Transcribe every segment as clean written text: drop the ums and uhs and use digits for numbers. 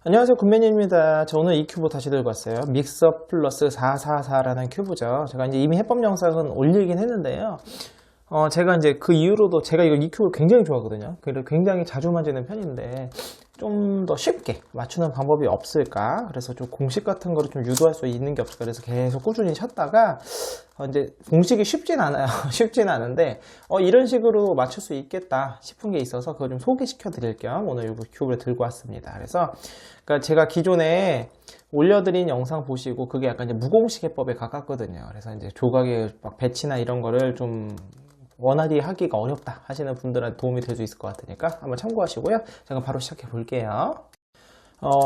안녕하세요, 군맨입니다. 저 오늘 이 큐브 다시 들고 왔어요. 믹스업 플러스 444라는 큐브죠. 제가 이제 이미 해법 영상은 올리긴 했는데요. 제가 이제 그 이후로도 제가 이 큐브를 굉장히 좋아하거든요. 그리고 굉장히 자주 만지는 편인데 좀 더 쉽게 맞추는 방법이 없을까? 그래서 좀 공식 같은 거를 좀 유도할 수 있는 게 없을까? 그래서 계속 꾸준히 찾다가 이제 공식이 쉽진 않아요. 쉽진 않은데 이런 식으로 맞출 수 있겠다 싶은 게 있어서 그걸 좀 소개시켜 드릴 겸 오늘 이 큐브를 들고 왔습니다. 그래서 그러니까 제가 기존에 올려드린 영상 보시고 그게 약간 이제 무공식 해법에 가깝거든요. 그래서 이제 조각의 막 배치나 이런 거를 좀 원활히 하기가 어렵다 하시는 분들한테 도움이 될 수 있을 것 같으니까 한번 참고하시고요. 제가 바로 시작해 볼게요.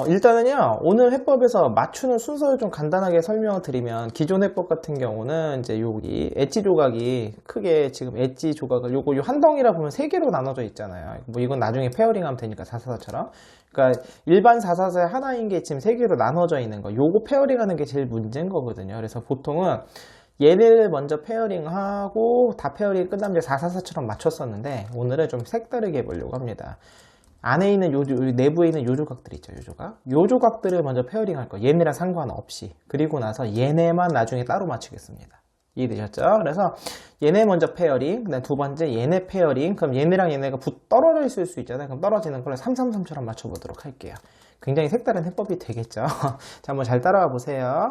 일단은요, 오늘 해법에서 맞추는 순서를 좀 간단하게 설명을 드리면, 기존 해법 같은 경우는 이제 여기 엣지 조각이 크게 지금 엣지 조각을 요 한 덩이라 보면 3개로 나눠져 있잖아요. 뭐 이건 나중에 페어링 하면 되니까 444처럼. 그러니까 일반 444의 하나인 게 지금 3개로 나눠져 있는 거. 요거 페어링 하는 게 제일 문제인 거거든요. 그래서 보통은 얘를 먼저 페어링하고 다 페어링 끝나면 444처럼 맞췄었는데 오늘은 좀 색다르게 해보려고 합니다. 안에 있는 내부에 있는 요 조각들 있죠, 요 조각들을 먼저 페어링 할 거예요. 얘네랑 상관없이. 그리고 나서 얘네만 나중에 따로 맞추겠습니다. 이해되셨죠? 그래서 얘네 먼저 페어링, 그다음 두 번째 얘네 페어링, 그럼 얘네랑 얘네가 떨어져 있을 수 있잖아요. 그럼 떨어지는 걸 333처럼 맞춰보도록 할게요. 굉장히 색다른 해법이 되겠죠? 자, 한번 잘 따라와 보세요.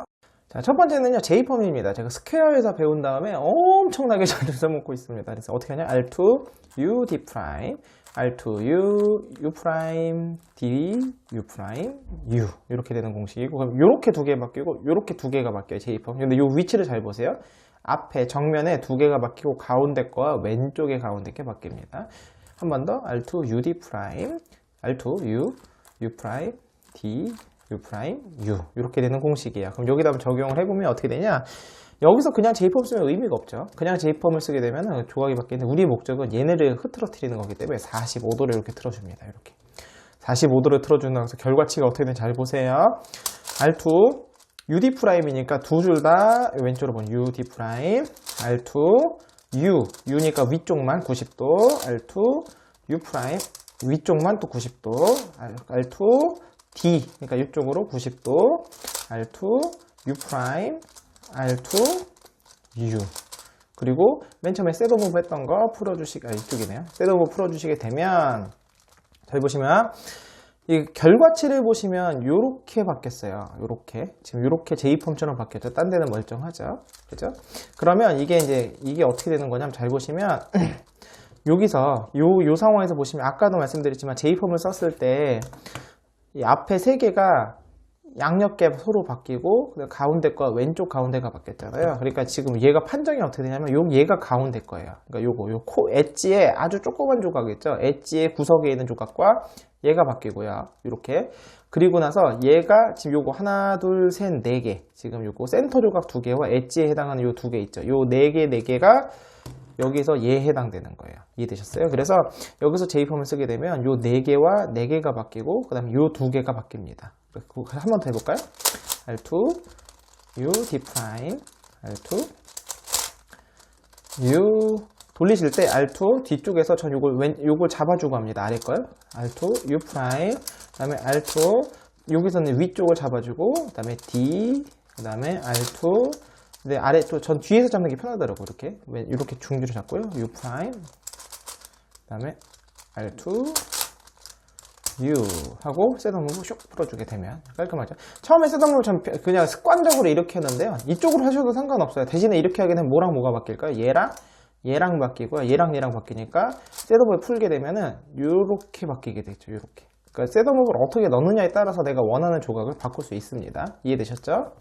자, 첫 번째는요, J펌입니다. 제가 스퀘어에서 배운 다음에 엄청나게 잘 써먹고 있습니다. 그래서 어떻게 하냐? R2, U, D 프라임, R2, U, U 프라임, D, U 프라임, U. 이렇게 되는 공식이고, 그럼 요렇게 두 개 바뀌고, 요렇게 두 개가 바뀌어요, J펌. 근데 요 위치를 잘 보세요. 앞에, 정면에 두 개가 바뀌고, 가운데 거와 왼쪽에 가운데 게 바뀝니다. 한 번 더, R2, U, D 프라임, R2, U, U 프라임, D, U 프라임, U 이렇게 되는 공식이에요. 그럼 여기다 적용을 해보면 어떻게 되냐? 여기서 그냥 J펌 쓰면 의미가 없죠. 그냥 J펌을 쓰게 되면 조각이 바뀌는데 우리의 목적은 얘네를 흐트러뜨리는 거기 때문에 45도를 이렇게 틀어줍니다. 이렇게 45도를 틀어준다고 해서 결과치가 어떻게 되는지 잘 보세요. R2 UD 프라임이니까 두 줄 다 왼쪽으로 보면 UD 프라임, R2 U니까 위쪽만 90도, R2 U 프라임 위쪽만 또 90도, R2 D, 그러니까 이쪽으로 90도, R2, U 프라임, R2, U. 그리고 맨 처음에 셋 오브 했던 거 이쪽이네요. 셋 오브 풀어주시게 되면, 잘 보시면, 이 결과치를 보시면 요렇게 바뀌었어요. 요렇게. 지금 요렇게 J펌처럼 바뀌었죠. 딴 데는 멀쩡하죠. 그죠? 그러면 이게 어떻게 되는 거냐면 잘 보시면, 여기서, 요 상황에서 보시면, 아까도 말씀드렸지만 J펌을 썼을 때, 이 앞에 세 개가 양옆에 서로 바뀌고 가운데 거 왼쪽 가운데가 바뀌었잖아요. 그러니까 지금 얘가 판정이 어떻게 되냐면 얘가 가운데 거예요. 그러니까 요 엣지에 아주 조그만 조각 있죠. 엣지의 구석에 있는 조각과 얘가 바뀌고요. 이렇게. 그리고 나서 얘가 지금 요거 하나, 둘, 셋, 네 개. 지금 요거 센터 조각 두 개와 엣지에 해당하는 요 두 개 있죠. 요 네 개가 여기서 얘에 해당되는 거예요. 이해되셨어요? 그래서 여기서 J펌을 쓰게 되면 요 4개와 4개가 바뀌고 그 다음에 요 2개가 바뀝니다. 한 번 더 해볼까요? R2, U, D 프라임, R2, U 돌리실 때 R2 뒤쪽에서 전 요걸 잡아주고 합니다. 아래 거요. R2, U 프라임, 그 다음에 R2 여기서는 위쪽을 잡아주고 그 다음에 D, 그 다음에 R2 근데 아래 또 전 뒤에서 잡는 게 편하더라고요. 이렇게 중지로 잡고요. U 프라임, 그다음에 R2, U 하고 셋업무브 슉 풀어주게 되면 깔끔하죠. 처음에 셋업무브 전 그냥 습관적으로 이렇게 했는데요. 이쪽으로 하셔도 상관없어요. 대신에 이렇게 하게 되면 뭐랑 뭐가 바뀔까요? 얘랑 바뀌고요. 얘랑 바뀌니까 셋업을 풀게 되면은 이렇게 바뀌게 되죠. 이렇게. 그러니까 셋업무브를 어떻게 넣느냐에 따라서 내가 원하는 조각을 바꿀 수 있습니다. 이해되셨죠?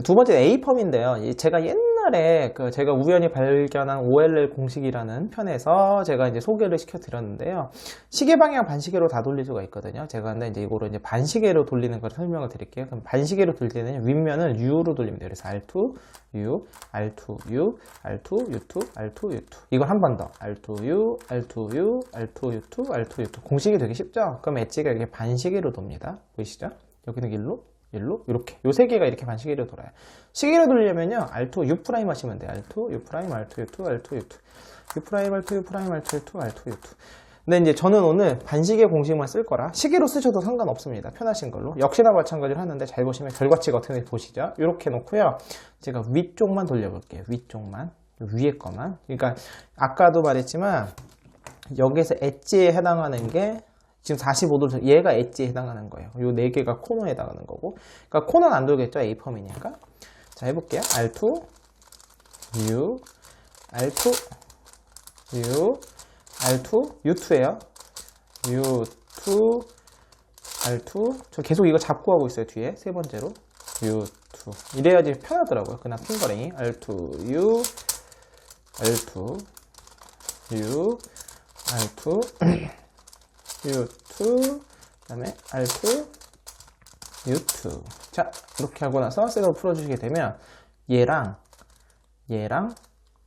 두 번째 A펌인데요. 제가 옛날에 제가 우연히 발견한 OLL 공식이라는 편에서 제가 이제 소개를 시켜드렸는데요. 시계 방향 반시계로 다 돌릴 수가 있거든요. 제가 근데 이제 이거를 이제 반시계로 돌리는 걸 설명을 드릴게요. 그럼 반시계로 돌릴 때는 윗면을 U로 돌리면 돼요. 그래서 R2, U, R2, U, R2, U2, R2, U2. 이걸 한 번 더. R2, U, R2, U, R2, U2, R2, U2. 공식이 되게 쉽죠? 그럼 엣지가 이렇게 반시계로 돕니다. 보이시죠? 여기는 일로 이렇게 요 세 개가 이렇게 반시계로 돌아요. 시계로 돌리려면요 R2 U 프라임 하시면 돼요. R2 U 프라임 R2 U2 R2 U2 U 프라임 R2 U 프라임 R2 U2 R2 U2 근데 이제 저는 오늘 반시계 공식만 쓸 거라 시계로 쓰셔도 상관없습니다. 편하신 걸로. 역시나 마찬가지로 하는데 잘 보시면 결과치가 어떻게 되는지 보시죠. 이렇게 놓고요. 제가 위쪽만 돌려볼게요. 위쪽만. 위에 거만. 그러니까 아까도 말했지만 여기서 엣지에 해당하는 게 지금 45도 얘가 엣지에 해당하는 거예요. 요 4개가 코너에 해당하는 거고. 그러니까 코너는 안 돌겠죠. A펌이니까. 자, 해볼게요. R2, U, R2, U, R2, U2에요. U2, R2. 저 계속 이거 잡고 하고 있어요. 뒤에 세 번째로. U2. 이래야지 편하더라고요. 그냥 핑거링이. R2, U, R2, U, R2, U2, 그 다음에 R2, U2. 자, 이렇게 하고 나서 셋업을 풀어주시게 되면 얘랑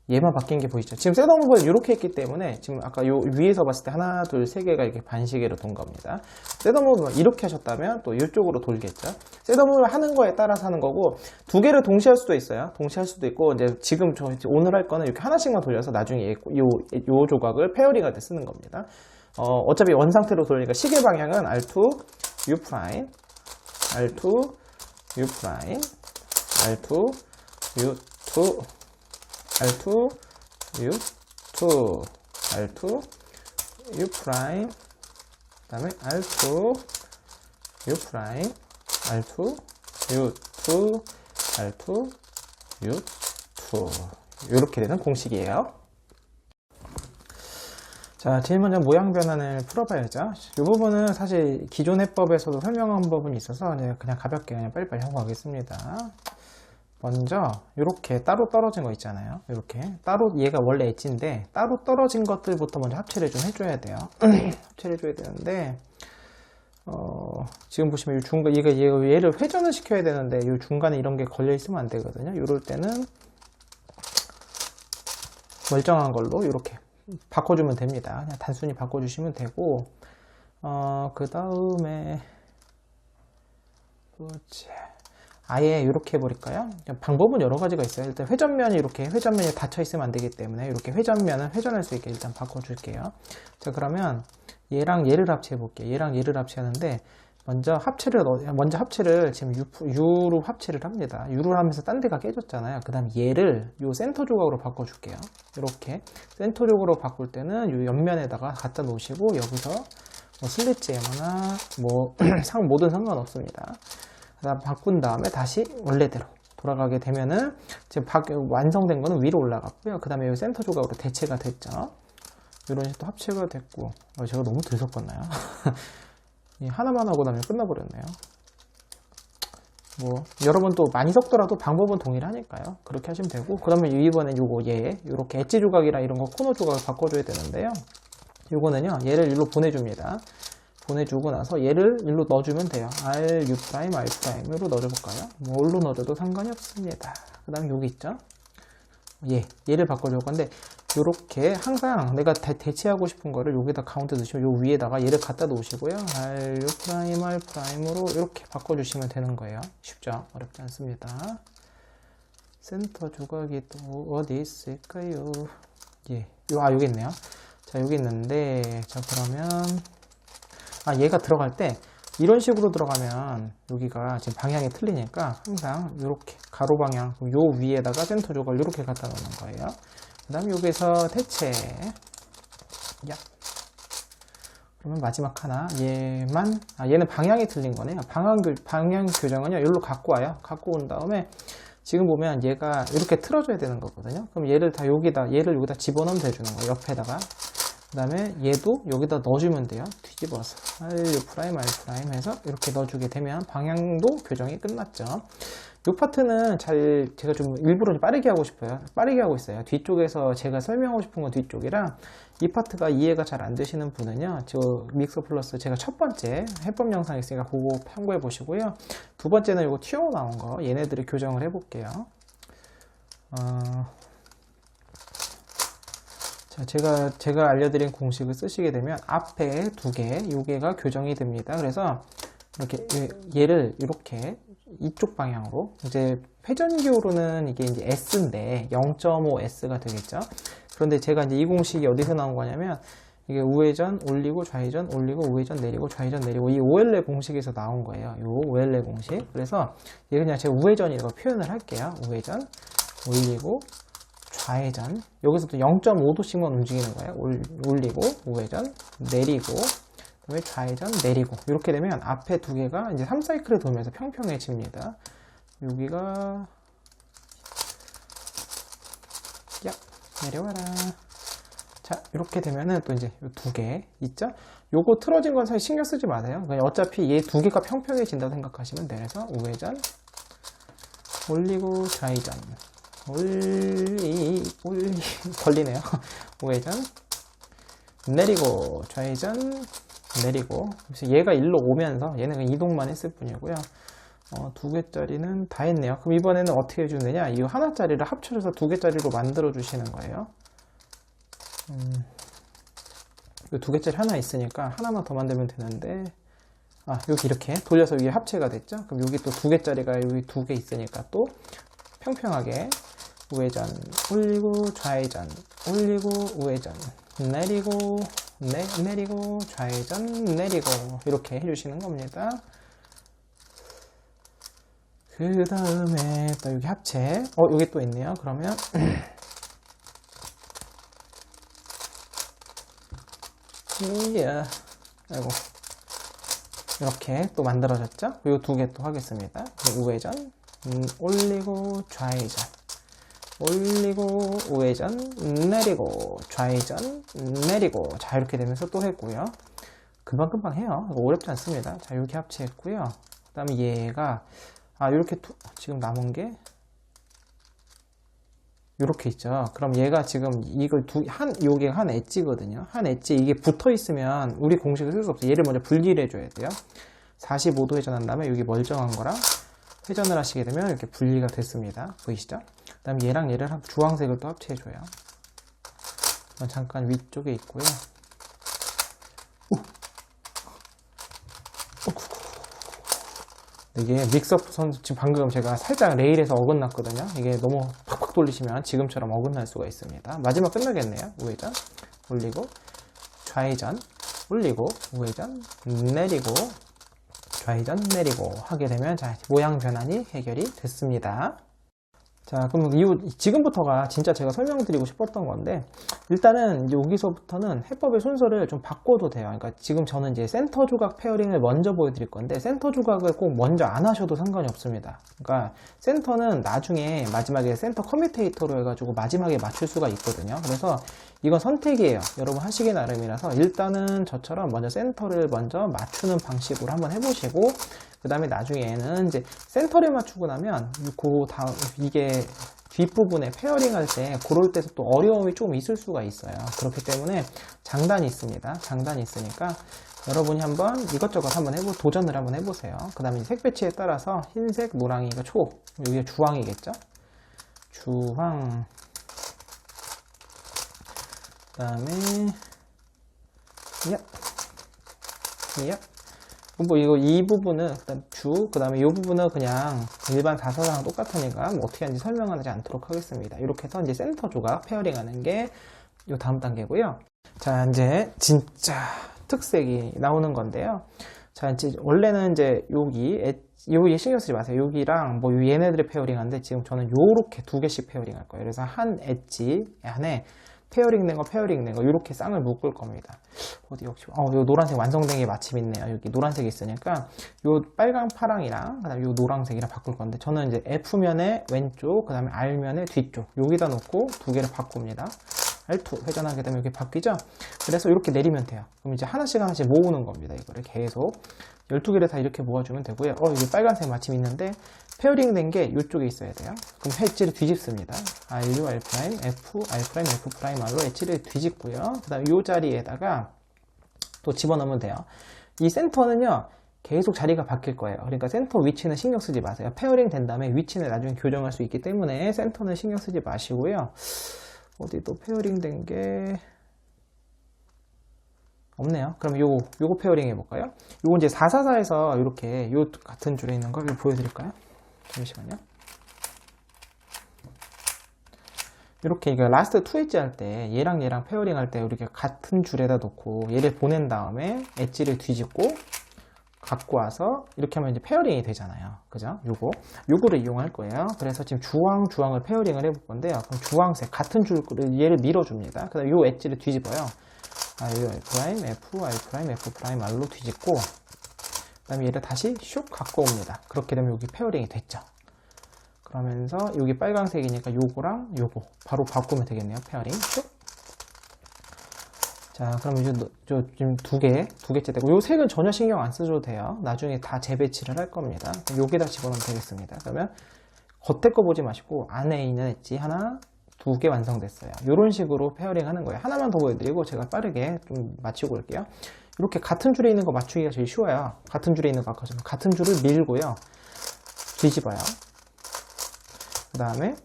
얘만 바뀐 게 보이죠? 지금 셋업을 이렇게 했기 때문에 지금 아까 요 위에서 봤을 때 하나, 둘, 세 개가 이렇게 반시계로 돈 겁니다. 셋업을 이렇게 하셨다면 또 이쪽으로 돌겠죠? 셋업을 하는 거에 따라서 하는 거고, 두 개를 동시에 할 수도 있어요. 동시에 할 수도 있고, 이제 지금 저 오늘 할 거는 이렇게 하나씩만 돌려서 나중에 요 조각을 페어링 할 때 쓰는 겁니다. 어차피 원 상태로 돌리니까 시계 방향은 R2, U 프라임, R2, U 프라임, R2, U2, R2, U2, R2, U 프라임, 그 다음에 R2, U 프라임, R2, U2, R2, U2. 이렇게 되는 공식이에요. 자, 제일 먼저 모양 변환을 풀어봐야죠. 이 부분은 사실 기존 해법에서도 설명한 부분이 있어서 그냥 가볍게 그냥 빨리빨리 하고 가겠습니다. 먼저 이렇게 따로 떨어진 거 있잖아요. 이렇게 따로 얘가 원래 엣지인데 따로 떨어진 것들부터 먼저 합체를 좀 해줘야 돼요. 합체를 해줘야 되는데 지금 보시면 이 중간 얘를 회전을 시켜야 되는데 이 중간에 이런 게 걸려 있으면 안 되거든요. 이럴 때는 멀쩡한 걸로 이렇게 바꿔주면 됩니다. 그냥 단순히 바꿔주시면 되고, 그 다음에, 아예 이렇게 해버릴까요? 방법은 여러 가지가 있어요. 일단 회전면이 회전면이 닫혀 있으면 안 되기 때문에 이렇게 회전면은 회전할 수 있게 일단 바꿔줄게요. 자, 그러면 얘랑 얘를 합체해 볼게요. 얘랑 얘를 합체하는데, 먼저 합체를 지금 U로 합체를 합니다. U를 하면서 딴 데가 깨졌잖아요. 그 다음 얘를 요 센터 조각으로 바꿔줄게요. 이렇게 센터 조각으로 바꿀 때는 요 옆면에다가 갖다 놓으시고 여기서 뭐 슬릿잼이나 뭐 뭐든 상관없습니다. 그다음 바꾼 다음에 다시 원래대로 돌아가게 되면은 지금 완성된 거는 위로 올라갔고요. 그 다음에 요 센터 조각으로 대체가 됐죠. 이런 식으로 합체가 됐고 제가 너무 들섞었나요? 하나만 하고 나면 끝나버렸네요. 뭐 여러분 또 많이 섞더라도 방법은 동일하니까요. 그렇게 하시면 되고, 그 다음에 이번엔 요렇게 엣지 조각이랑 이런 거 코너 조각을 바꿔줘야 되는데요. 요거는요 얘를 일로 보내줍니다. 보내주고 나서 얘를 일로 넣어주면 돼요. R, U 프라임, R 프라임으로 넣어줘볼까요? 뭘로 넣어줘도 상관이 없습니다. 그 다음에 여기 있죠? 얘를 바꿔줄 건데, 요렇게 항상 내가 대체하고 싶은 거를 여기다 가운데 두시면 요 위에다가 얘를 갖다 놓으시고요. R, U 프라임, R 프라임으로 이렇게 바꿔주시면 되는 거예요. 쉽죠? 어렵지 않습니다. 센터 조각이 또 어디 있을까요? 여기 있네요. 자, 여기 있는데, 자, 그러면, 얘가 들어갈 때, 이런 식으로 들어가면 여기가 지금 방향이 틀리니까 항상 이렇게 가로 방향 요 위에다가 센터 조각을 이렇게 갖다 놓는 거예요. 그 다음 여기서 대체 그러면 마지막 하나 얘는 방향이 틀린 거네요. 방향 교정은요 여기로 갖고 와요. 갖고 온 다음에 지금 보면 얘가 이렇게 틀어줘야 되는 거거든요. 그럼 얘를 여기다 집어넣으면 되주는 거예요. 옆에다가. 그 다음에 얘도 여기다 넣어주면 돼요. 뒤집어서 R 프라임 해서 이렇게 넣어주게 되면 방향도 교정이 끝났죠. 이 파트는 제가 좀 일부러 좀 빠르게 하고 싶어요. 빠르게 하고 있어요. 뒤쪽에서 제가 설명하고 싶은 건 뒤쪽이랑, 이 파트가 이해가 잘 안 되시는 분은요, 저 믹서 플러스 제가 첫 번째 해법 영상 있으니까 그거 참고해 보시고요. 두 번째는 이거 튀어나온 거 얘네들을 교정을 해 볼게요. 자, 제가 알려드린 공식을 쓰시게 되면 앞에 두 개, 요게가 교정이 됩니다. 그래서 이렇게 얘를 이렇게 이쪽 방향으로, 이제 회전기호로는 이게 이제 S인데 0.5S가 되겠죠. 그런데 제가 이제 이 공식이 어디서 나온 거냐면 이게 우회전 올리고 좌회전 올리고 우회전 내리고 좌회전 내리고 이 OL의 공식에서 나온 거예요. 이 OL의 공식. 그래서 얘 그냥 제가 우회전이라고 표현을 할게요. 우회전 올리고 좌회전. 여기서도 0.5도씩만 움직이는 거예요. 올리고 우회전 내리고 그다음에 좌회전 내리고. 이렇게 되면 앞에 두 개가 이제 3사이클을 돌면서 평평해집니다. 여기가 야 내려와라. 자, 이렇게 되면은 또 이제 두 개 있죠? 요거 틀어진 건 사실 신경 쓰지 마세요. 그냥 어차피 얘 두 개가 평평해진다고 생각하시면 돼요. 그래서 우회전, 올리고 좌회전, 걸리네요. 우회전, 내리고 좌회전, 내리고. 그래서 얘가 일로 오면서 얘는 그냥 이동만 했을 뿐이고요. 두 개짜리는 다 했네요. 그럼 이번에는 어떻게 해주면 되냐? 이 하나짜리를 합쳐져서 두 개짜리로 만들어 주시는 거예요. 두 개짜리 하나 있으니까 하나만 더 만들면 되는데, 여기 이렇게 돌려서 위에 합체가 됐죠? 그럼 여기 또 두 개짜리가 여기 두 개 있으니까 또 평평하게 우회전 올리고 좌회전 올리고 우회전 내리고 내리고 좌회전 내리고 이렇게 해주시는 겁니다. 그 다음에 또 여기 합체 여기 또 있네요. 그러면 아이고 이렇게 또 만들어졌죠? 이 두 개 또 하겠습니다. 우회전 올리고 좌회전 올리고 우회전 내리고 좌회전 내리고. 자, 이렇게 되면서 또 했고요. 금방금방 해요. 어렵지 않습니다. 자, 이렇게 합체했고요. 그 다음에 얘가 이렇게 지금 남은 게 이렇게 있죠. 그럼 얘가 지금 이걸 요게 한 엣지거든요. 한 엣지 이게 붙어 있으면 우리 공식을 쓸 수 없어요. 얘를 먼저 분리를 해줘야 돼요. 45도 회전한 다음에 여기 멀쩡한 거랑 회전을 하시게 되면 이렇게 분리가 됐습니다. 보이시죠? 그 다음에 얘랑 얘를 주황색을 또 합체해줘요. 잠깐 위쪽에 있고요. 이게 믹서프 지금 방금 제가 살짝 레일에서 어긋났거든요. 이게 너무 팍팍 돌리시면 지금처럼 어긋날 수가 있습니다. 마지막 끝나겠네요. 우회전 올리고 좌회전 올리고 우회전 내리고 좌회전 내리고 하게 되면 자, 모양 변환이 해결이 됐습니다. 자, 그럼 지금부터가 진짜 제가 설명드리고 싶었던 건데, 일단은 이제 여기서부터는 해법의 순서를 좀 바꿔도 돼요. 그러니까 지금 저는 이제 센터 조각 페어링을 먼저 보여드릴 건데, 센터 조각을 꼭 먼저 안 하셔도 상관이 없습니다. 그러니까 센터는 나중에 마지막에 센터 커뮤테이터로 해가지고 마지막에 맞출 수가 있거든요. 그래서 이건 선택이에요. 여러분 하시기 나름이라서 일단은 저처럼 먼저 센터를 먼저 맞추는 방식으로 한번 해보시고, 그 다음에 나중에는 이제 센터를 맞추고 나면 이게 뒷부분에 페어링 할 때 그럴 때도 또 어려움이 좀 있을 수가 있어요. 그렇기 때문에 장단이 있습니다. 장단이 있으니까 여러분이 한번 이것저것 한번 도전을 한번 해보세요. 그 다음에 색 배치에 따라서 흰색, 노랑이가 여기가 주황이겠죠? 주황. 그 다음에 이 부분은 그 다음에 이 부분은 그냥 일반 다서랑 똑같으니까 어떻게 하는지 설명하지 않도록 하겠습니다. 이렇게 해서 이제 센터 조각 페어링 하는 게 이 다음 단계고요. 자, 이제 진짜 특색이 나오는 건데요. 자, 이제 원래는 이제 여기 신경 쓰지 마세요. 여기랑 얘네들의 페어링 하는데 지금 저는 요렇게 두 개씩 페어링 할 거예요. 그래서 한 엣지 안에 페어링 된 거 이렇게 쌍을 묶을 겁니다. 요 노란색 완성된 게 마침 있네요. 여기 노란색이 있으니까 요 빨강 파랑이랑 그다음에 요 노란색이랑 바꿀 건데, 저는 이제 F면의 왼쪽, 그다음에 R면의 뒤쪽 여기다 놓고 두 개를 바꿉니다. R2 회전하게 되면 이렇게 바뀌죠. 그래서 이렇게 내리면 돼요. 그럼 이제 하나씩 모으는 겁니다. 이거를 계속 12개를 다 이렇게 모아주면 되고요. 여기 빨간색 마침 있는데 페어링 된 게 이쪽에 있어야 돼요. 그럼 엣지를 뒤집습니다. RU, R', F, R', F'R로 엣지를 뒤집고요. 그 다음에 이 자리에다가 또 집어넣으면 돼요. 이 센터는요, 계속 자리가 바뀔 거예요. 그러니까 센터 위치는 신경 쓰지 마세요. 페어링 된 다음에 위치는 나중에 교정할 수 있기 때문에 센터는 신경 쓰지 마시고요. 어디 또 페어링 된 게 없네요. 그럼 요거 페어링 해볼까요? 요거 이제 444에서 이렇게 요 같은 줄에 있는 걸 보여드릴까요? 잠시만요. 이렇게 이거 라스트 2 엣지 할 때 얘랑 얘랑 페어링 할 때 이렇게 같은 줄에다 놓고 얘를 보낸 다음에 엣지를 뒤집고 갖고 와서 이렇게 하면 이제 페어링이 되잖아요. 그죠? 요거를 이용할 거예요. 그래서 지금 주황을 페어링을 해볼 건데요. 그럼 주황색 같은 줄을 얘를 밀어줍니다. 그 다음에 요 엣지를 뒤집어요. 요 F'R'R로 뒤집고 그 다음에 얘를 다시 슉 갖고 옵니다. 그렇게 되면 여기 페어링이 됐죠. 그러면서 여기 빨간색이니까 요거랑 요거 바로 바꾸면 되겠네요. 페어링 슉. 자, 그럼 이제 지금 두 개째 되고, 요 색은 전혀 신경 안 써줘도 돼요. 나중에 다 재배치를 할 겁니다. 여기다 집어넣으면 되겠습니다. 그러면 겉에 거 보지 마시고 안에 있는 엣지 하나, 2개 완성됐어요. 이런 식으로 페어링 하는 거예요. 하나만 더 보여드리고 제가 빠르게 좀 맞추고 올게요. 이렇게 같은 줄에 있는 거 맞추기가 제일 쉬워요. 같은 줄에 있는 거 아까 좀 같은 줄을 밀고요. 뒤집어요. 그 다음에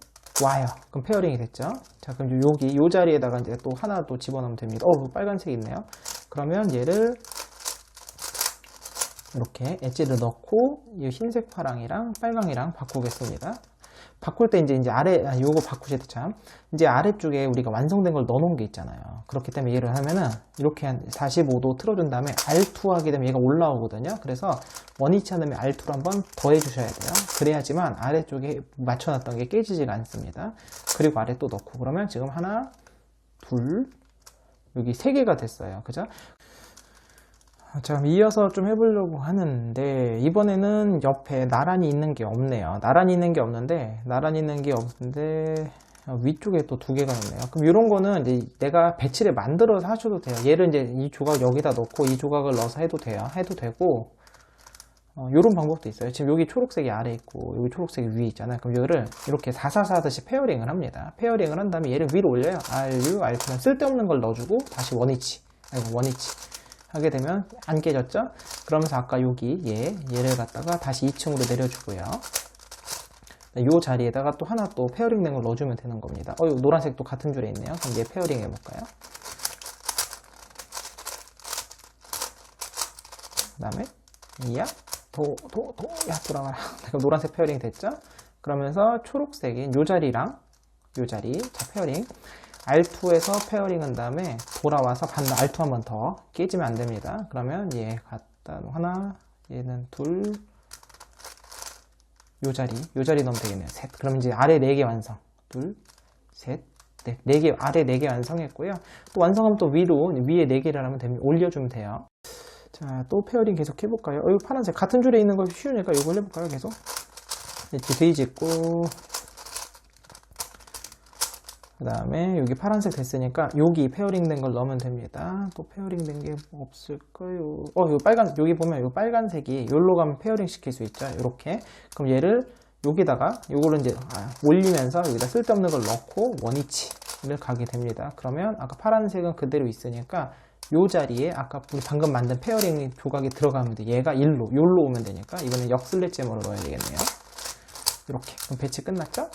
와요. 그럼 페어링이 됐죠. 자, 그럼 여기 요 자리에다가 이제 또 하나 또 집어넣으면 됩니다. 빨간색 있네요. 그러면 얘를 이렇게 엣지를 넣고 이 흰색 파랑이랑 빨강이랑 바꾸겠습니다. 바꿀 때 이제 요거 바꾸실 때 참 이제 아래쪽에 우리가 완성된 걸 넣어놓은 게 있잖아요. 그렇기 때문에 얘를 하면은 이렇게 한 45도 틀어준 다음에 R2 하게 되면 얘가 올라오거든요. 그래서 원위치 않으면 R2로 한번 더 해주셔야 돼요. 그래야지만 아래쪽에 맞춰놨던 게 깨지지가 않습니다. 그리고 아래 또 넣고 그러면 지금 하나, 둘, 여기 3개가 됐어요. 그죠? 자, 그럼 이어서 좀 해보려고 하는데 이번에는 옆에 나란히 있는 게 없네요. 나란히 있는 게 없는데 위쪽에 또 2개가 있네요. 그럼 이런 거는 이제 내가 배치를 만들어서 하셔도 돼요. 얘를 이제 이 조각 여기다 넣고 이 조각을 넣어서 해도 돼요. 해도 되고 이런 방법도 있어요. 지금 여기 초록색이 아래 있고 여기 초록색이 위에 있잖아요. 그럼 이거를 이렇게 444 하듯이 페어링을 합니다. 페어링을 한 다음에 얘를 위로 올려요. RU, R2는 쓸데없는 걸 넣어주고 다시 원위치 하게 되면 안 깨졌죠? 그러면서 아까 여기 얘를 갖다가 다시 2층으로 내려주고요. 이 자리에다가 또 하나 또 페어링 된 걸 넣어주면 되는 겁니다. 노란색도 같은 줄에 있네요. 그럼 얘 페어링 해볼까요? 그 다음에 돌아가라. 노란색 페어링 됐죠? 그러면서 초록색인 요 자리 자 페어링 R2에서 페어링 한 다음에 돌아와서 R2 한 번 더 깨지면 안 됩니다. 그러면 얘 갖다 하나, 얘는 둘, 요 자리 넣으면 되겠네요. 셋. 그럼 이제 아래 4개 완성. 둘, 셋, 넷. 4개, 아래 4개 완성했고요. 또 완성하면 또 위에 4개를 하면 됩니다. 올려주면 돼요. 자, 또 페어링 계속 해볼까요? 이거 파란색 같은 줄에 있는 거 쉬우니까 이걸 해볼까요? 계속. 이렇게 뒤집고. 그 다음에 여기 파란색 됐으니까 여기 페어링 된 걸 넣으면 됩니다. 또 페어링 된 게 없을까요? 여기 보면 이 빨간색이 여기로 가면 페어링 시킬 수 있죠. 이렇게. 그럼 얘를 여기다가 요거를 이제 올리면서 여기다 쓸데없는 걸 넣고 원위치를 가게 됩니다. 그러면 아까 파란색은 그대로 있으니까 요 자리에 아까 우리 방금 만든 페어링 조각이 들어가면 돼. 얘가 여기로 오면 되니까 이번엔 역슬랫잼으로 넣어야 되겠네요. 이렇게. 그럼 배치 끝났죠?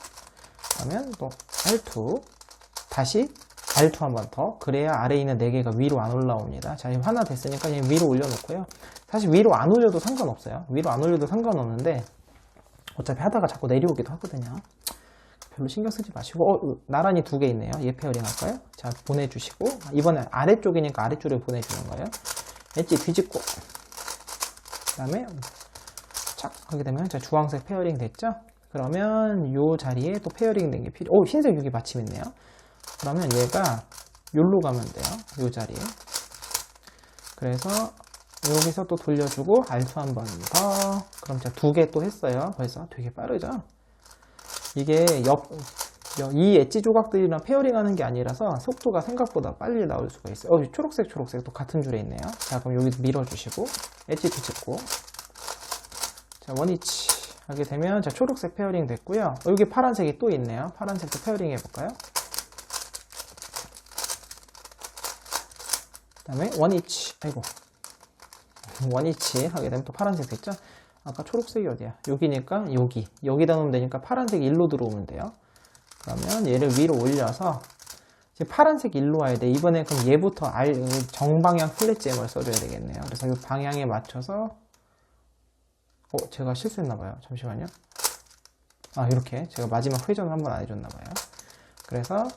그러면 또 R2 다시 R2 한 번 더. 그래야 아래에 있는 4개가 위로 안 올라옵니다. 자, 지금 하나 됐으니까 그냥 위로 올려놓고요. 사실 위로 안 올려도 상관없어요. 위로 안 올려도 상관없는데 어차피 하다가 자꾸 내려오기도 하거든요. 별로 신경 쓰지 마시고 나란히 2개 있네요. 얘 페어링 할까요? 자, 보내주시고 이번엔 아래쪽이니까 아래쪽에 보내주는 거예요. 엣지 뒤집고 그 다음에 착 하게 되면 자, 주황색 페어링 됐죠? 그러면 요 자리에 또 페어링 된 게 흰색 여기 마침 있네요. 그러면 얘가 여기로 가면 돼요. 요 자리에. 그래서 여기서 또 돌려주고 R2 한 번 더. 그럼 자, 2개 또 했어요. 벌써 되게 빠르죠? 이게 이 엣지 조각들이랑 페어링 하는 게 아니라서 속도가 생각보다 빨리 나올 수가 있어요. 초록색 또 같은 줄에 있네요. 자, 그럼 여기 밀어주시고 엣지 뒤집고 자, 원위치 하게 되면 자, 초록색 페어링 됐고요. 여기 파란색이 또 있네요. 파란색도 페어링 해볼까요? 그 다음에 원위치 원위치 하게 되면 또 파란색 됐죠? 아까 초록색이 어디야? 여기니까 여기다 놓으면 되니까 파란색 일로 들어오면 돼요. 그러면 얘를 위로 올려서 이제 파란색 일로 와야 돼. 이번에 그럼 얘부터 정방향 플랫잼을 써줘야 되겠네요. 그래서 이 방향에 맞춰서 제가 실수했나봐요. 잠시만요. 이렇게 제가 마지막 회전을 한번 안 해줬나봐요. 그래서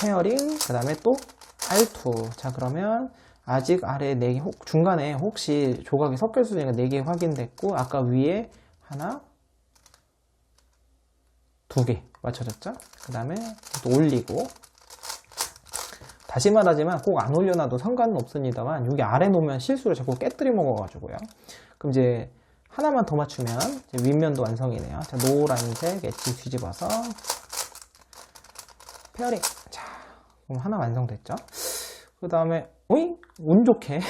페어링, 그 다음에 또 R2. 자, 그러면 아직 아래 4개, 중간에 혹시 조각이 섞일 수 있는 4개 확인됐고, 아까 위에 하나, 2개 맞춰졌죠? 그 다음에 또 올리고, 다시 말하지만 꼭 안 올려놔도 상관은 없습니다만, 여기 아래 놓으면 실수로 자꾸 깨뜨려 먹어가지고요. 그럼 이제 하나만 더 맞추면 이제 윗면도 완성이네요. 자, 노란색 엣지 뒤집어서 페어링. 자, 그럼 하나 완성됐죠? 그 다음에 오잉? 운 좋게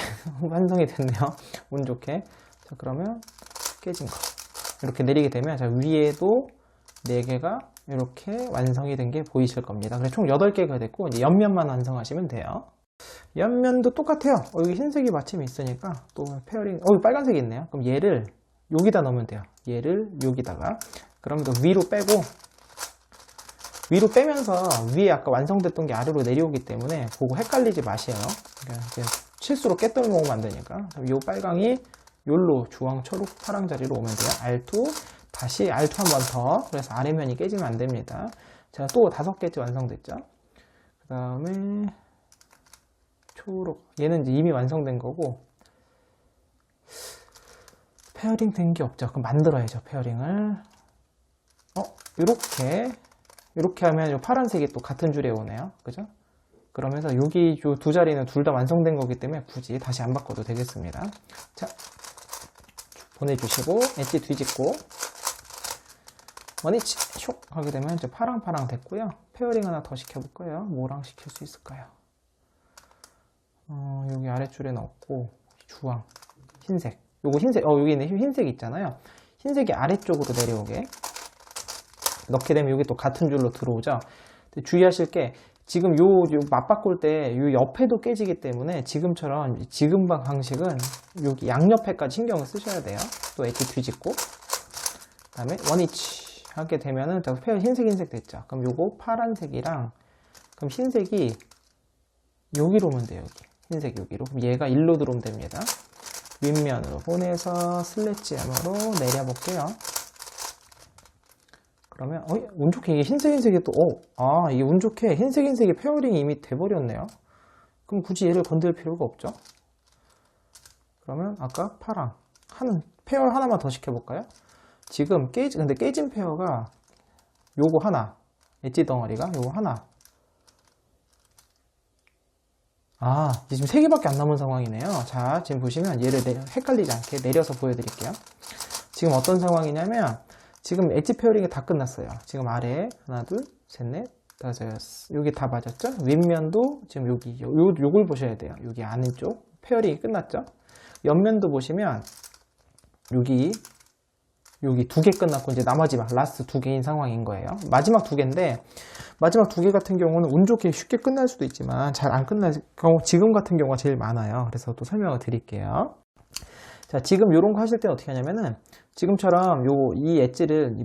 완성이 됐네요. 운 좋게. 자, 그러면 깨진 거 이렇게 내리게 되면, 자, 위에도 4개가 이렇게 완성이 된 게 보이실 겁니다. 그래서 총 8개가 됐고, 이제 옆면만 완성하시면 돼요. 옆면도 똑같아요. 여기 흰색이 마침 있으니까 또 페어링, 빨간색이 있네요. 그럼 얘를 여기다 넣으면 돼요. 얘를 여기다가. 그럼 또 위로 빼고, 위로 빼면서 위에 아까 완성됐던 게 아래로 내려오기 때문에 그거 헷갈리지 마세요. 그러니까 이제 실수로 깨뜨려 먹으면 안 되니까. 요 빨강이 요로 주황, 초록, 파랑 자리로 오면 돼요. R2, 다시 R2 한 번 더. 그래서 아래면이 깨지면 안 됩니다. 자, 또 5개째 완성됐죠. 그 다음에 초록, 얘는 이제 이미 완성된 거고, 페어링 된 게 없죠. 그럼 만들어야죠, 페어링을. 이렇게 하면 요 파란색이 또 같은 줄에 오네요. 그죠? 그러면서 여기 요 두 자리는 둘 다 완성된 거기 때문에 굳이 다시 안 바꿔도 되겠습니다. 자, 보내주시고, 엣지 뒤집고, 원위치 슉 하게 되면 이제 파랑 됐고요. 페어링 하나 더 시켜볼까요? 뭐랑 시킬 수 있을까요? 여기 아랫줄에는 없고, 주황, 흰색. 요거 흰색, 여기 있는 흰색 있잖아요. 흰색이 아래쪽으로 내려오게 넣게 되면 여기 또 같은 줄로 들어오죠. 주의하실 게, 지금 요 맞바꿀 때 요 옆에도 깨지기 때문에 지금처럼 지금 방식은 여기 양옆에까지 신경을 쓰셔야 돼요. 또 엣지 뒤집고, 그 다음에 원위치 하게 되면은 페어 흰색 됐죠. 그럼 요거 파란색이랑, 그럼 흰색이 여기로 오면 돼요. 여기 흰색 여기로. 그럼 얘가 일로 들어오면 됩니다. 윗면으로 보내서 슬래지함으로 내려볼게요. 그러면 운 좋게 이게 흰색이 또 이게 운 좋게 흰색이 페어링이 이미 돼버렸네요. 그럼 굳이 얘를 건들 필요가 없죠. 그러면 아까 파랑 페어 하나만 더 시켜볼까요? 지금 근데 깨진 페어가 요거 하나, 엣지 덩어리가 요거 하나. 이제 지금 3개밖에 안 남은 상황이네요. 자, 지금 보시면 얘를 헷갈리지 않게 내려서 보여드릴게요. 지금 어떤 상황이냐면, 지금 엣지 페어링이 다 끝났어요. 지금 아래 하나, 둘, 셋, 넷, 다섯, 여기 다 맞았죠? 윗면도 지금 요걸 보셔야 돼요. 여기 안쪽 페어링이 끝났죠? 옆면도 보시면 여기 2개 끝났고, 이제 나머지 라스트 2개인 상황인 거예요. 마지막 2개인데, 마지막 2개 같은 경우는 운 좋게 쉽게 끝날 수도 있지만 잘 안 끝날 경우, 지금 같은 경우가 제일 많아요. 그래서 또 설명을 드릴게요. 자, 지금 요런 거 하실 때는 어떻게 하냐면은, 지금처럼 이 엣지를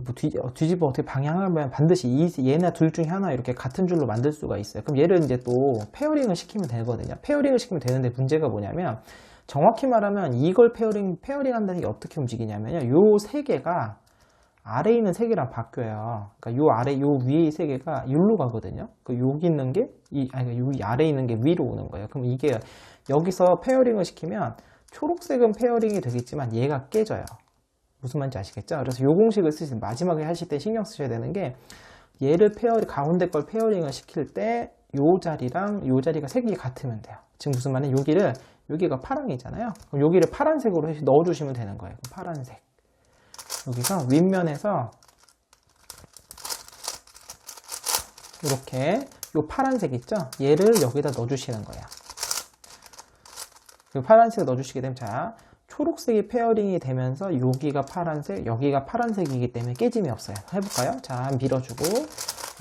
뒤집어 어떻게 방향하면 반드시 얘네 둘 중에 하나 이렇게 같은 줄로 만들 수가 있어요. 그럼 얘를 이제 또 페어링을 시키면 되거든요. 페어링을 시키면 되는데, 문제가 뭐냐면, 정확히 말하면 이걸 페어링 한다는 게 어떻게 움직이냐면요. 요 3개가 아래에 있는 3개랑 바뀌어요. 그러니까 요 아래, 요 위에 3개가 여기로 가거든요. 여기 있는 게, 여기 아래에 있는 게 위로 오는 거예요. 그럼 이게 여기서 페어링을 시키면 초록색은 페어링이 되겠지만 얘가 깨져요. 무슨 말인지 아시겠죠? 그래서 요 공식을 쓰실 마지막에 하실 때 신경 쓰셔야 되는 게, 얘를 가운데 걸 페어링을 시킬 때 요 자리랑 요 자리가 색이 같으면 돼요. 지금 무슨 말이냐? 여기가 파랑이잖아요. 그럼 여기를 파란색으로 넣어주시면 되는 거예요. 파란색. 여기가 윗면에서 이렇게 요 파란색 있죠? 얘를 여기다 넣어주시는 거예요. 파란색 넣어주시게 되면, 자, 초록색이 페어링이 되면서 여기가 파란색, 여기가 파란색이기 때문에 깨짐이 없어요. 해볼까요? 자, 밀어주고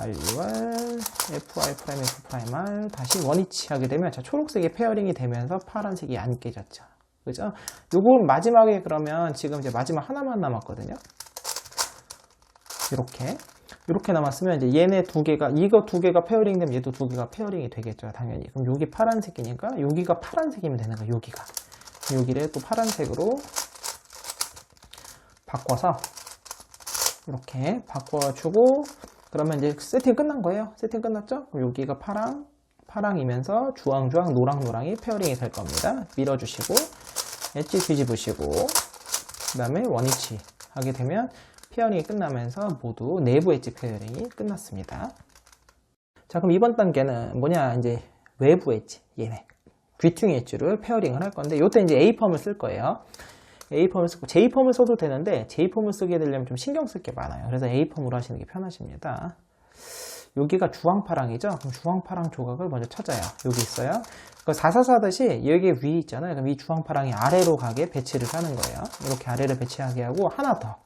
RUR, FR', 다시 원위치 하게 되면, 자, 초록색이 페어링이 되면서 파란색이 안 깨졌죠. 그죠? 요건 마지막에, 그러면 지금 이제 마지막 하나만 남았거든요. 이렇게 남았으면, 이제 얘네 2개가, 이거 2개가 페어링 되면 얘도 2개가 페어링이 되겠죠, 당연히. 그럼 여기 파란색이니까 여기가 파란색이면 되는 거야. 여기를 또 파란색으로 바꿔서 이렇게 바꿔주고, 그러면 이제 세팅 끝난 거예요. 세팅 끝났죠? 그럼 여기가 파랑이면서 주황주황, 노랑노랑이 페어링이 될 겁니다. 밀어주시고 엣지 뒤집으시고 그 다음에 원위치 하게 되면 페어링이 끝나면서 모두 내부 엣지 페어링이 끝났습니다. 자, 그럼 이번 단계는 뭐냐, 이제 외부 엣지, 얘네 귀퉁이 엣지를 페어링을 할 건데, 요때 이제 A펌을 쓸 거예요. A펌을 쓰고 J펌을 써도 되는데 J펌을 쓰게 되려면 좀 신경 쓸 게 많아요. 그래서 A펌으로 하시는 게 편하십니다. 여기가 주황파랑이죠. 그럼 주황파랑 조각을 먼저 찾아요. 여기 있어요. 그 444듯이 여기 위에 있잖아요. 그럼 이 주황파랑이 아래로 가게 배치를 하는 거예요. 이렇게 아래를 배치하게 하고, 하나 더.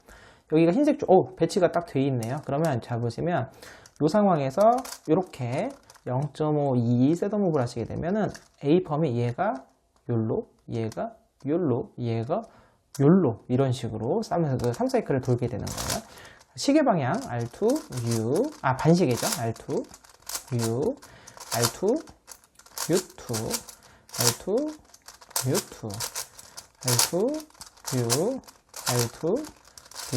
여기가 흰색 배치가 딱 돼 있네요. 그러면 잘 보시면 이 상황에서 이렇게 0.52 셋업을 하시게 되면은 A펌이 얘가 요로, 얘가 요로, 얘가 요로, 이런 식으로 싸면서 그 3사이클을 돌게 되는 거예요. 시계 방향 R2, U, 반시계죠. R2, U, R2, U2, R2, U2, R2, U, R2,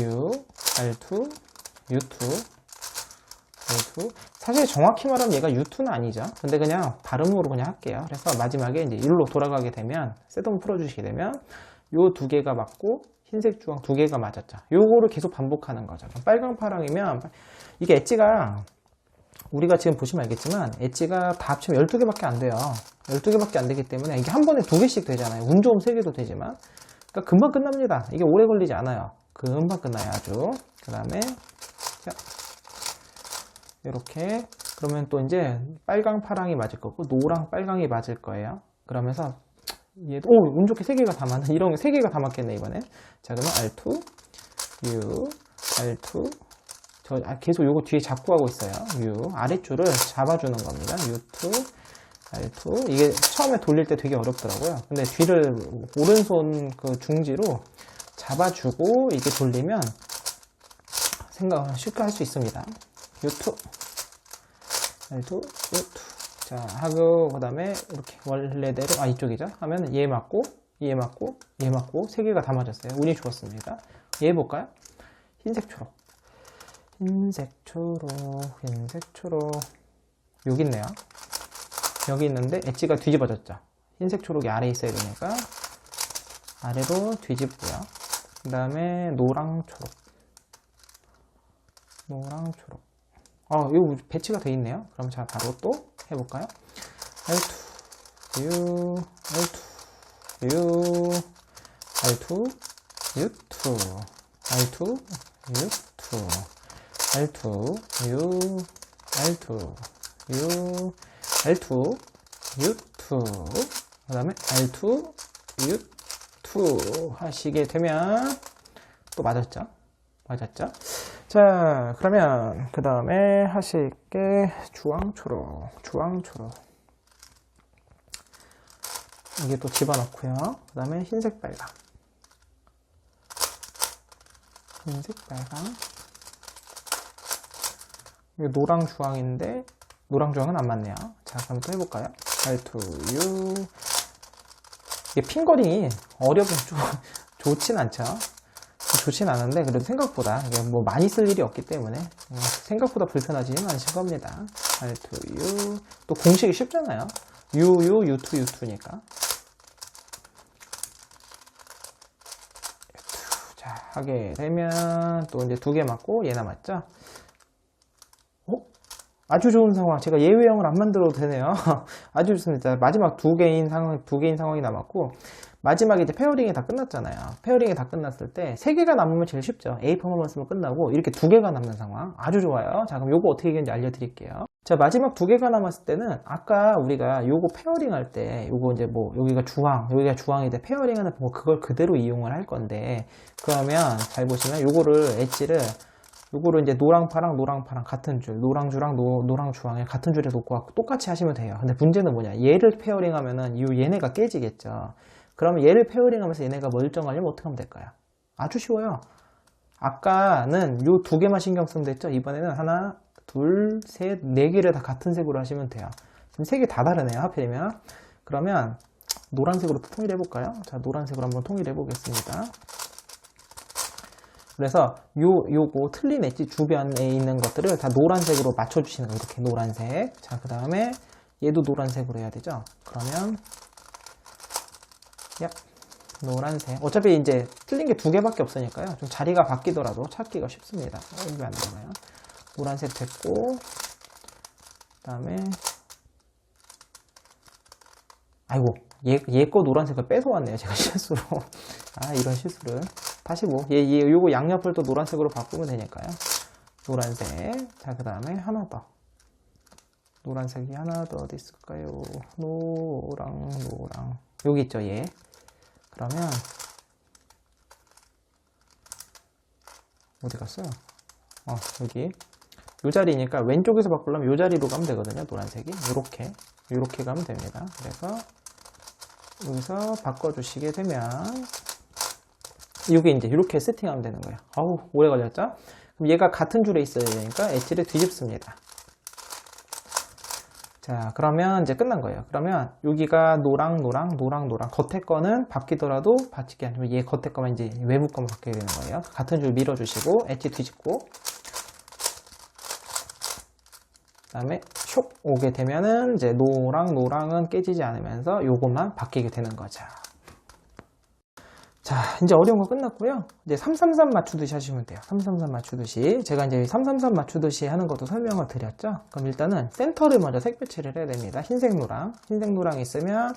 U, R2, U2, R2. 사실 정확히 말하면 얘가 U2는 아니죠. 근데 그냥 발음으로 그냥 할게요. 그래서 마지막에 이제 일로 돌아가게 되면, 셋업 풀어주시게 되면 요 두 개가 맞고 흰색 주황 두 개가 맞았죠. 요거를 계속 반복하는 거죠. 빨강 파랑이면 이게 엣지가, 우리가 지금 보시면 알겠지만 엣지가 다 합치면 12개밖에 안 돼요. 12개밖에 안 되기 때문에 이게 한 번에 2개씩 되잖아요. 운 좋으면 3개도 되지만, 그러니까 금방 끝납니다. 이게 오래 걸리지 않아요. 금방 끝나요. 아주. 그 다음에 이렇게, 그러면 또 이제 빨강 파랑이 맞을 거고 노랑 빨강이 맞을 거예요. 그러면서 얘도 운 좋게 3개가 다 맞는, 이런 3개가 다 맞겠네 이번에. 자, 그러면 R2, U, R2, 계속 요거 뒤에 잡고 하고 있어요. U, 아랫줄을 잡아주는 겁니다. U2, R2. 이게 처음에 돌릴 때 되게 어렵더라고요. 근데 뒤를 오른손 그 중지로 잡아주고 이게 돌리면 쉽게 할 수 있습니다. U2, R2, U2. 자, 하고, 그 다음에 이렇게 원래대로, 이쪽이죠. 하면 얘 맞고, 얘 맞고, 얘 맞고, 3개가 다 맞았어요. 운이 좋았습니다. 얘 볼까요? 흰색 초록. 흰색 초록, 흰색 초록. 여기 있네요. 여기 있는데 엣지가 뒤집어졌죠. 흰색 초록이 아래에 있어야 되니까 아래로 뒤집고요. 그 다음에 노랑 초록. 노랑 초록. 이거 배치가 돼 있네요. 그럼 자, 바로 또 해볼까요? R2, U, R2, U, R2, U2, R2, U2, R2, U, R2, U, R2, U2, 그 다음에 R2, U2 하시게 되면 또 맞았죠? 맞았죠? 자, 그러면 그 다음에 하실 게 주황초록. 이게 또 집어넣고요. 그 다음에 흰색 빨강. 이게 노랑 주황인데 노랑 주황은 안 맞네요. 자, 그럼 또 해볼까요? R2U. 이게 핑거링이 어려운 좀 좋진 않죠. 좋진 않은데 그래도 생각보다 이게 뭐 많이 쓸 일이 없기 때문에 생각보다 불편하지는 않으실 겁니다. R2U. 또 공식이 쉽잖아요. UU, U2, U2니까. 자, 하게 되면 또 이제 2개 맞고 얘 남았죠. 아주 좋은 상황. 제가 예외형을 안 만들어도 되네요. 아주 좋습니다. 마지막 2개인 상황이 남았고, 마지막에 이제 페어링이 다 끝났잖아요. 페어링이 다 끝났을 때 3개가 남으면 제일 쉽죠. A 퍼포먼스만 끝나고 이렇게 2개가 남는 상황. 아주 좋아요. 자, 그럼 요거 어떻게 되는지 알려드릴게요. 자, 마지막 2개가 남았을 때는 아까 우리가 요거 페어링 할 때 요거 이제 뭐 여기가 주황이 돼. 페어링 하는 뭐 그걸 그대로 이용을 할 건데, 그러면 잘 보시면 요거를 요거를 이제 노랑파랑 같은 줄, 노랑주랑 노랑주황을 같은 줄에 놓고 똑같이 하시면 돼요. 근데 문제는 뭐냐, 얘를 페어링 하면은 얘네가 깨지겠죠. 그러면 얘를 페어링 하면서 얘네가 멀쩡하려면 어떻게 하면 될까요? 아주 쉬워요. 아까는 요 2개만 신경 쓰면 됐죠. 이번에는 하나, 둘, 셋, 4개를 다 같은 색으로 하시면 돼요. 지금 3개 다 다르네요, 하필이면. 그러면 노란색으로 통일해 볼까요? 자, 노란색으로 한번 통일해 보겠습니다. 그래서 요거 틀린 엣지 주변에 있는 것들을 다 노란색으로 맞춰주시는 거예요. 이렇게 노란색. 자, 그 다음에 얘도 노란색으로 해야 되죠. 그러면 야 노란색. 어차피 이제 틀린 게 두 개밖에 없으니까요. 좀 자리가 바뀌더라도 찾기가 쉽습니다. 이게 안 되나요? 노란색 됐고, 그 다음에 아이고 얘 거 노란색을 뺏어왔네요. 제가 실수로. 아, 이런 실수를. 다시 뭐 요거 양옆을 또 노란색으로 바꾸면 되니까요. 노란색. 자, 그 다음에 하나 더. 노란색이 하나 더 어디 있을까요? 노랑. 여기 있죠, 얘. 그러면 어디 갔어요? 여기. 요 자리니까 왼쪽에서 바꾸려면 요 자리로 가면 되거든요. 노란색이. 요렇게 가면 됩니다. 그래서 여기서 바꿔주시게 되면 이게 이제 이렇게 세팅하면 되는 거예요. 아우, 오래 걸렸죠? 그럼 얘가 같은 줄에 있어야 되니까 엣지를 뒤집습니다. 자, 그러면 이제 끝난 거예요. 그러면 여기가 노랑. 겉에 거는 바뀌더라도 바뀌지 않으면 얘 겉에 거만 이제 외부 거만 바뀌게 되는 거예요. 같은 줄 밀어주시고 엣지 뒤집고, 그 다음에 슉 오게 되면은 이제 노랑은 깨지지 않으면서 요것만 바뀌게 되는 거죠. 자, 이제 어려운 거 끝났고요. 이제 333 맞추듯이 하시면 돼요. 333 맞추듯이. 제가 이제 333 맞추듯이 하는 것도 설명을 드렸죠. 그럼 일단은 센터를 먼저 색 배치를 해야 됩니다. 흰색 노랑 있으면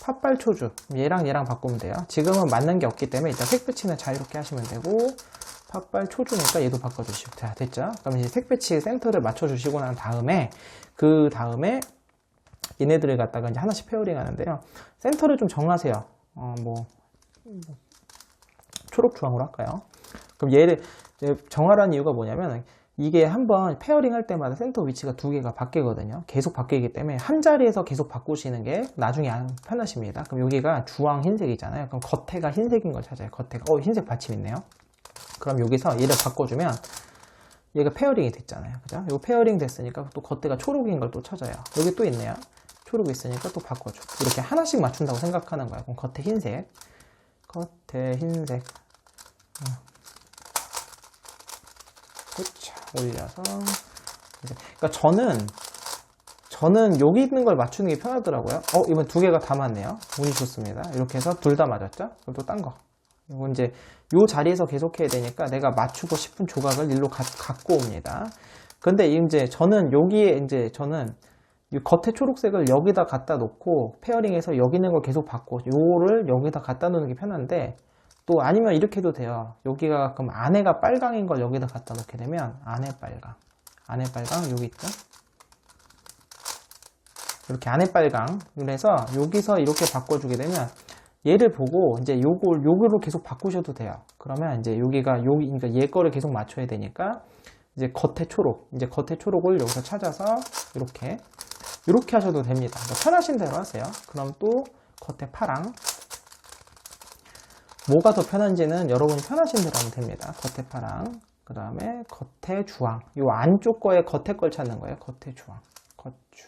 팥발 초주. 얘랑 바꾸면 돼요. 지금은 맞는 게 없기 때문에 일단 색 배치는 자유롭게 하시면 되고, 팥발 초주니까 얘도 바꿔주시고. 자, 됐죠? 그럼 이제 색 배치 센터를 맞춰주시고 난 다음에, 그 다음에 얘네들을 갖다가 이제 하나씩 페어링 하는데요. 센터를 좀 정하세요. 초록 주황으로 할까요? 그럼 얘를 정하라는 이유가 뭐냐면, 이게 한번 페어링 할 때마다 센터 위치가 두 개가 바뀌거든요. 계속 바뀌기 때문에 한 자리에서 계속 바꾸시는 게 나중에 편하십니다. 그럼 여기가 주황 흰색이잖아요. 그럼 겉에가 흰색인 걸 찾아요. 겉에가 흰색 받침 있네요. 그럼 여기서 얘를 바꿔주면 얘가 페어링이 됐잖아요. 그죠? 이거 페어링 됐으니까 또 겉에가 초록인 걸 또 찾아요. 여기 또 있네요. 초록이 있으니까 또 바꿔줘. 이렇게 하나씩 맞춘다고 생각하는 거예요. 그럼 겉에 흰색. 그렇죠. 올려서. 그러니까 저는 여기 있는 걸 맞추는 게 편하더라고요. 이번 두 개가 다 맞네요. 운이 좋습니다. 이렇게 해서 둘 다 맞았죠? 그럼 또 딴 거. 이건 이제 요 자리에서 계속 해야 되니까 내가 맞추고 싶은 조각을 일로 갖고 옵니다. 근데 이제 저는 여기에 저는 이 겉에 초록색을 여기다 갖다 놓고 페어링해서 여기 있는 걸 계속 받고 요거를 여기다 갖다 놓는 게 편한데, 또 아니면 이렇게 해도 돼요. 여기가 그럼 안에가 빨강인 걸 여기다 갖다 놓게 되면 안에 빨강 여기 있죠? 이렇게 안에 빨강. 그래서 여기서 이렇게 바꿔주게 되면 얘를 보고 이제 요거로 계속 바꾸셔도 돼요. 그러면 이제 그러니까 얘 거를 계속 맞춰야 되니까 이제 겉에 초록을 여기서 찾아서 이렇게 하셔도 됩니다. 그러니까 편하신 대로 하세요. 그럼 또 겉에 파랑. 뭐가 더 편한지는 여러분이 편하신 대로 하면 됩니다. 겉에 파랑. 그 다음에 겉에 주황. 요 안쪽 거에 겉에 걸 찾는 거예요. 겉에 주황. 겉주.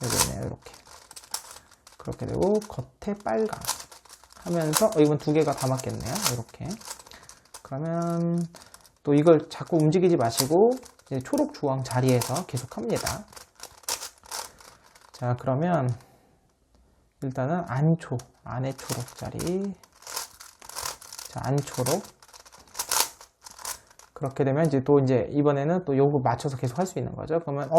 여기네요. 이렇게. 그렇게 되고, 겉에 빨강. 하면서, 이건 두 개가 다 맞겠네요. 이렇게. 그러면, 또 이걸 자꾸 움직이지 마시고, 이제 초록, 주황 자리에서 계속 합니다. 자, 그러면, 일단은 안에 초록 자리. 자, 안초록. 그렇게 되면 이제 이번에는 또 요거 맞춰서 계속 할 수 있는 거죠. 그러면,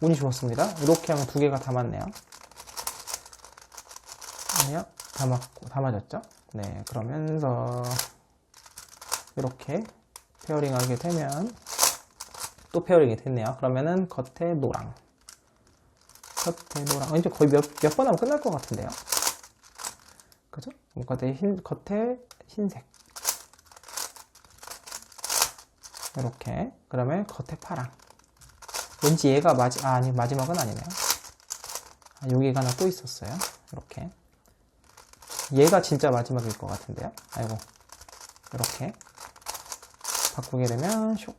운이 좋았습니다. 이렇게 하면 두 개가 다 맞네요. 아니요. 다 맞았죠? 네, 그러면서, 이렇게 페어링 하게 되면, 또 페어링이 됐네요. 그러면은 겉에 노랑. 이제 거의 몇 번 하면 끝날 것 같은데요. 그죠? 겉에 흰색. 이렇게. 그러면 겉에 파랑. 왠지 얘가 마지막은 아니네요. 여기가 하나 또 있었어요. 이렇게. 얘가 진짜 마지막일 것 같은데요. 아이고. 이렇게. 바꾸게 되면, 슉.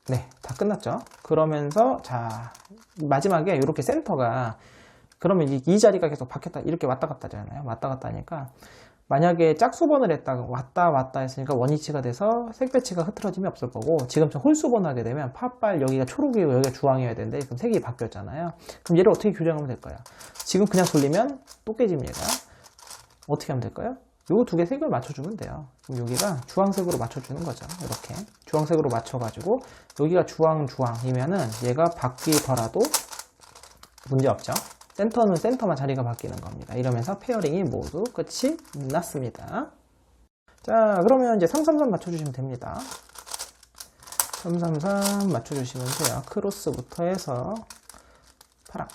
네, 다 끝났죠. 그러면서, 자, 마지막에 이렇게 센터가, 그러면 이 자리가 계속 바뀌었다, 이렇게 왔다 갔다 하잖아요. 왔다 갔다 하니까, 만약에 짝수번을 했다가 왔다 했으니까 원위치가 돼서 색배치가 흐트러짐이 없을 거고, 지금처럼 홀수번 하게 되면 팥발 여기가 초록이고 여기가 주황이어야 되는데 그럼 색이 바뀌었잖아요. 그럼 얘를 어떻게 교정하면 될까요? 지금 그냥 돌리면 또 깨집니다. 어떻게 하면 될까요? 요거 두 개 색을 맞춰주면 돼요. 그럼 여기가 주황색으로 맞춰주는 거죠. 이렇게 주황색으로 맞춰가지고 여기가 주황이면은 얘가 바뀌더라도 문제없죠. 센터는 센터만 자리가 바뀌는 겁니다. 이러면서 페어링이 모두 끝이 났습니다. 자, 그러면 이제 333 맞춰주시면 됩니다. 333 맞춰주시면 돼요. 크로스부터 해서 파랑.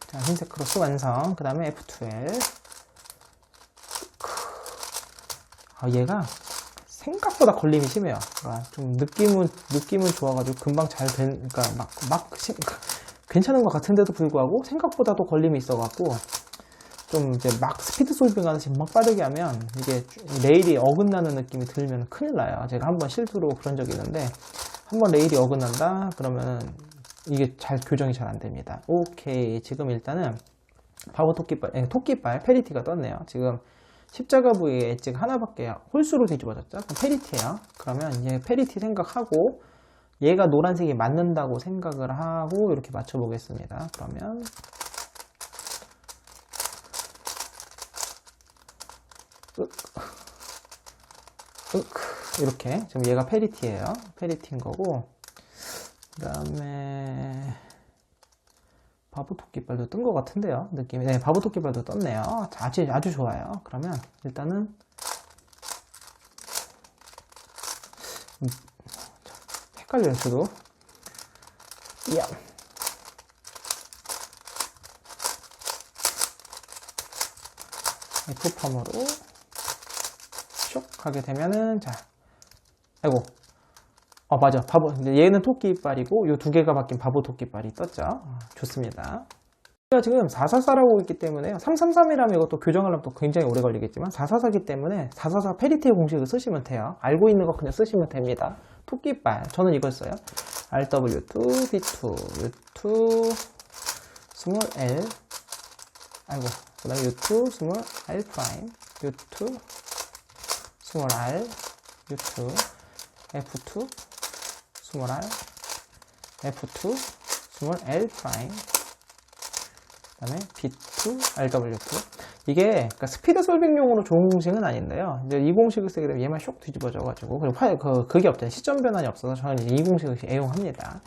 자, 흰색 크로스 완성. 그 다음에 F12. 얘가 생각보다 걸림이 심해요. 그러니까 좀 느낌은 좋아가지고 금방 잘 된, 그러니까 괜찮은 것 같은데도 불구하고 생각보다도 걸림이 있어갖고 좀 이제 막 스피드 솔빙 하듯이 막 빠르게 하면 이게 레일이 어긋나는 느낌이 들면 큰일 나요. 제가 한번 실수로 그런 적이 있는데 한번 레일이 어긋난다 그러면 이게 교정이 잘 안 됩니다. 오케이. 지금 일단은 바보 토끼발 페리티가 떴네요. 지금 십자가 부위에 엣지가 하나밖에 홀수로 뒤집어졌죠. 그럼 페리티예요. 그러면 이제 페리티 생각하고 얘가 노란색이 맞는다고 생각을 하고 이렇게 맞춰 보겠습니다. 그러면 이렇게 지금 얘가 페리티예요. 페리티인 거고, 그 다음에 바보 토끼발도 뜬 것 같은데요. 느낌이. 네, 바보 토끼발도 떴네요. 아주 좋아요. 그러면 일단은 헷갈려요, 저도. 이야. F펌으로 슉 하게 되면은, 자, 아이고. 맞아. 얘는 토끼이빨이고 요 두 개가 바뀐 바보 토끼이빨이 떴죠. 좋습니다. 제가 지금 444라고 있기 때문에 333이라면 이것도 교정하려면 또 굉장히 오래 걸리겠지만 444기 때문에 444 페리티의 공식을 쓰시면 돼요. 알고 있는 거 그냥 쓰시면 됩니다. 토끼이빨. 저는 이걸 써요. RW2, B2, U2, 스몰 L, 아이고, 그 다음에 U2, 스몰 R 프라임, U2, 스몰 R, U2, F2, 스몰 R, F2, 스몰 L 프라임, 그 다음에 B2, RW2. 이게 그러니까 스피드 솔빙용으로 좋은 공식은 아닌데요. 이제 이 공식을 쓰게 되면 얘만 쇽 뒤집어져가지고, 그리고 그게 없잖아요. 시점 변환이 없어서 저는 이제 이 공식을 애용합니다.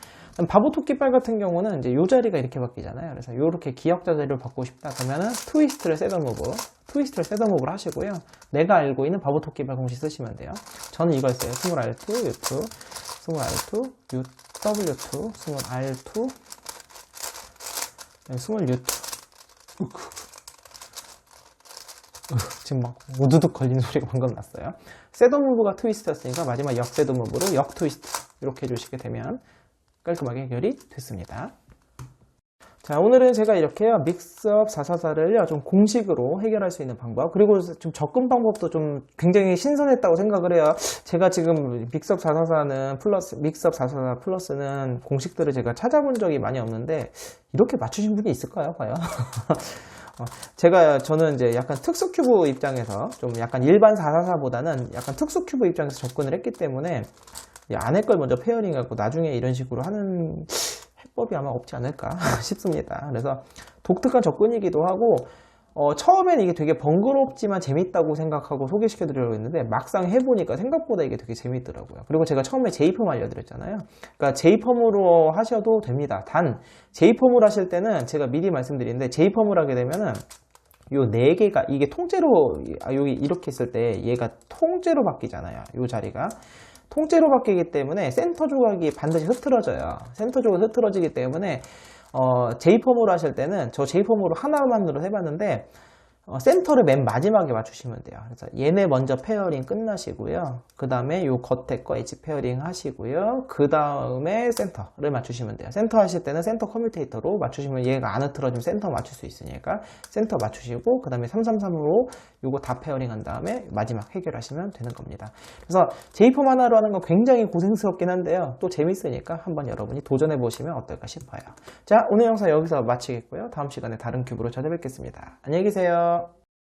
바보 토끼빨 같은 경우는 이제 요 자리가 이렇게 바뀌잖아요. 그래서 요렇게 기역자 자리를 바꾸고 싶다 그러면은 트위스트를 셋업 무브를 하시고요. 내가 알고 있는 바보 토끼빨 공식 쓰시면 돼요. 저는 이걸 써요. 스몰 R2, U2, 스몰 R2, UW2, 스몰 R2, 스몰 U2. 지금 막 우두둑 걸리는 소리가 방금 났어요. 셋업 무브가 트위스트였으니까 마지막 역 셋업 무브로 역 트위스트 이렇게 해주시게 되면 깔끔하게 해결이 됐습니다. 자, 오늘은 제가 이렇게요, 믹스업 444를요, 좀 공식으로 해결할 수 있는 방법, 그리고 좀 접근 방법도 좀 굉장히 신선했다고 생각을 해요. 제가 지금 믹스업 444 플러스는 공식들을 제가 찾아본 적이 많이 없는데, 이렇게 맞추신 분이 있을까요? 과연? 저는 이제 약간 특수 큐브 입장에서 좀 약간 일반 444보다는 약간 특수 큐브 입장에서 접근을 했기 때문에 안에 걸 먼저 페어링하고 나중에 이런 식으로 하는 해법이 아마 없지 않을까 싶습니다. 그래서 독특한 접근이기도 하고, 처음엔 이게 되게 번거롭지만 재밌다고 생각하고 소개시켜 드리려고 했는데 막상 해보니까 생각보다 이게 되게 재밌더라고요. 그리고 제가 처음에 J펌 알려드렸잖아요. 그러니까 J펌으로 하셔도 됩니다. 단 J펌을 하실 때는 제가 미리 말씀드리는데, J펌을 하게 되면은 요 네 개가 이게 통째로, 여기 이렇게 있을 때 얘가 통째로 바뀌잖아요. 요 자리가 통째로 바뀌기 때문에 센터 조각이 반드시 흐트러져요. 센터 조각이 흐트러지기 때문에 J펌으로 하실 때는, 저 J펌으로 하나만으로 해봤는데 센터를 맨 마지막에 맞추시면 돼요. 그래서 얘네 먼저 페어링 끝나시고요. 그 다음에 요 겉에 거 엣지 페어링 하시고요. 그 다음에 센터를 맞추시면 돼요. 센터 하실 때는 센터 커뮤테이터로 맞추시면 얘가 안 흐트러지면 센터 맞출 수 있으니까 센터 맞추시고, 그 다음에 333으로 요거 다 페어링 한 다음에 마지막 해결하시면 되는 겁니다. 그래서 J펌 하나로 하는 건 굉장히 고생스럽긴 한데요. 또 재밌으니까 한번 여러분이 도전해 보시면 어떨까 싶어요. 자, 오늘 영상 여기서 마치겠고요. 다음 시간에 다른 큐브로 찾아뵙겠습니다. 안녕히 계세요.